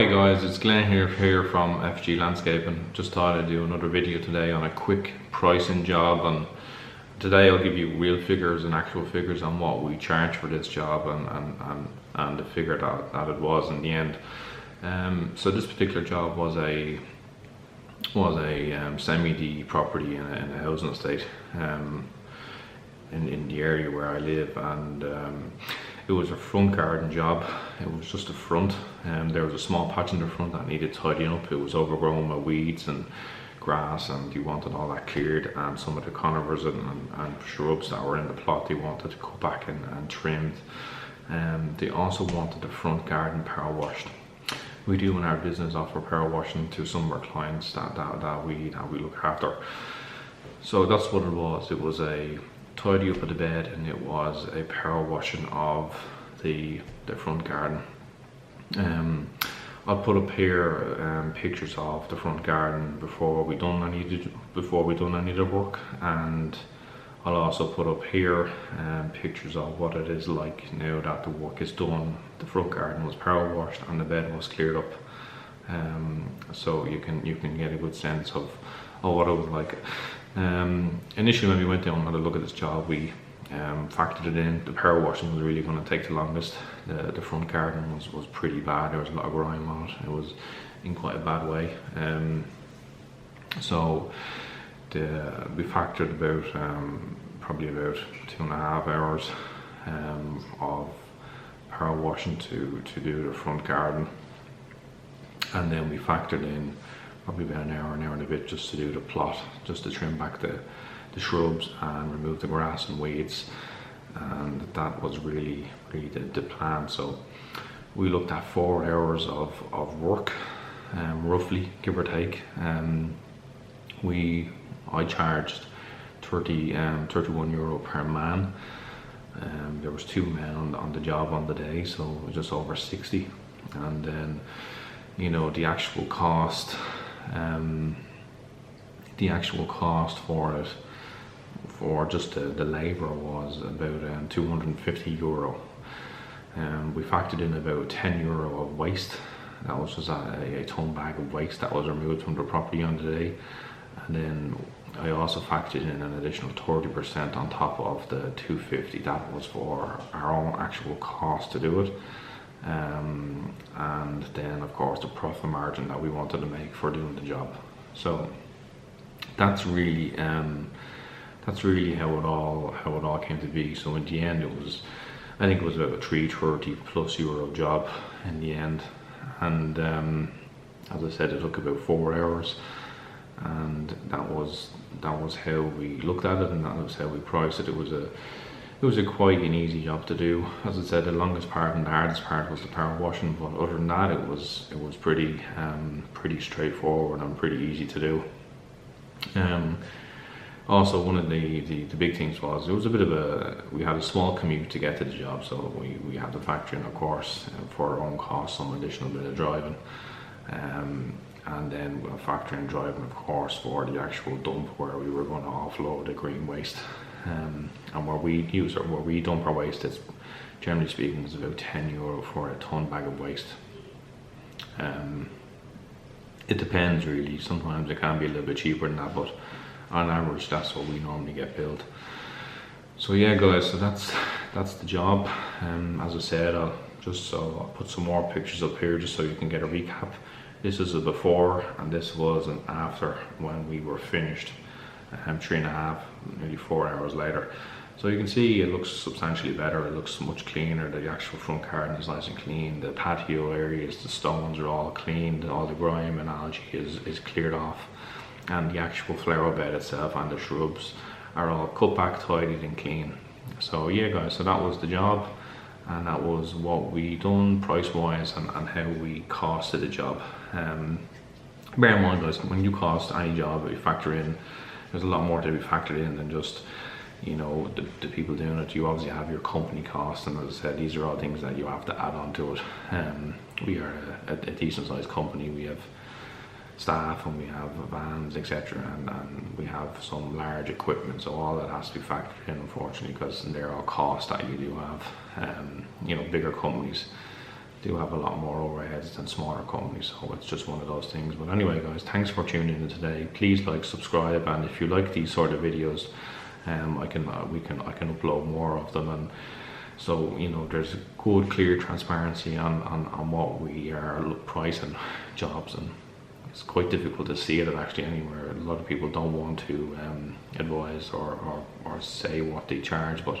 Hey guys, it's Glenn here from FG Landscaping. Just thought I'd do another video today on a quick pricing job, and today I'll give you real figures and actual figures on what we charge for this job and the figure that it was in the end. So this particular job was a semi-D property in a housing estate in the area where I live, and it was a front garden job. It was just a front, and there was a small patch in the front that needed tidying up. It was overgrown with weeds and grass, and you wanted all that cleared, and some of the conifers and shrubs that were in the plot they wanted to cut back and trimmed. They also wanted the front garden power washed. We do in our business offer power washing to some of our clients that we look after. So that's what it was. It was a tidy up of the bed, and it was a power washing of the front garden. I'll put up here pictures of the front garden before we done any of the work, and I'll also put up here pictures of what it is like now that the work is done. The front garden was power washed and the bed was cleared up, so you can get a good sense of what it was like. Initially, when we went down and had a look at this job, we factored it in. The power washing was really going to take the longest. The front garden was pretty bad. There was a lot of grime on it. It was in quite a bad way. So we factored probably about 2.5 hours of power washing to do the front garden, and then we factored in probably about an hour and a bit just to do the plot, just to trim back the shrubs and remove the grass and weeds, and that was really the plan. So we looked at 4 hours of work, roughly, give or take. I charged 31 euro per man. There was 2 men on the job on the day, so just over 60. And then, the actual cost for it, for just the labour, was about 250 euro. We factored in about 10 euro of waste. That was just a ton bag of waste that was removed from the property on the day. And then I also factored in an additional 30% on top of the 250. That was for our own actual cost to do it. And then of course the profit margin that we wanted to make for doing the job. So that's really how it all came to be. So in the end, I think it was about a 330 plus euro job in the end. And as I said, it took about 4 hours, and that was how we looked at it, and that was how we priced it. It was quite an easy job to do. As I said, the longest part and the hardest part was the power washing, but other than that, it was pretty straightforward and pretty easy to do. Also, one of the big things was it was a bit of we had a small commute to get to the job, so we had to factor in, of course, for our own cost, some additional bit of driving, and then we'll factor in driving, of course, for the actual dump where we were going to offload the green waste. And where we dump our waste, it's generally speaking is about 10 euro for a ton bag of waste. It depends really. Sometimes it can be a little bit cheaper than that, but on average that's what we normally get billed. So yeah guys, so that's the job. As I said, I'll put some more pictures up here just so you can get a recap. This is a before and this was an after when we were finished, 3.5, nearly 4 hours later. So you can see it looks substantially better. It looks much cleaner. The actual front garden is nice and clean. The patio areas, the stones are all cleaned. All the grime and algae is cleared off, and the actual flower bed itself and the shrubs are all cut back, tidied and clean. So yeah guys, so that was the job, and that was what we done price wise and how we costed the job. Bear in mind guys, when you cost any job, you factor in, there's a lot more to be factored in than just the people doing it. You obviously have your company costs, and as I said, these are all things that you have to add on to it. We are a decent sized company. We have staff and we have vans, etc., and we have some large equipment, so all that has to be factored in, unfortunately, because they're all costs that you do have. Bigger companies do have a lot more overheads than smaller companies, so it's just one of those things. But anyway, guys, thanks for tuning in today. Please like, subscribe, and if you like these sort of videos, I can upload more of them, and so there's good, clear transparency on what we are pricing jobs, and it's quite difficult to see it actually anywhere. A lot of people don't want to advise or say what they charge, but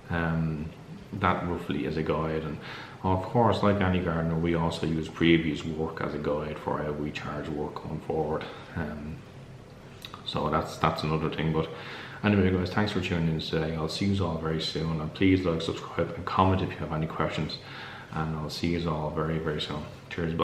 that roughly is a guide. And of course, like any gardener, we also use previous work as a guide for how we charge work going forward. So that's another thing. But anyway, guys, thanks for tuning in today. I'll see you all very soon, and please like, subscribe, and comment if you have any questions. And I'll see you all very, very soon. Cheers. Bye.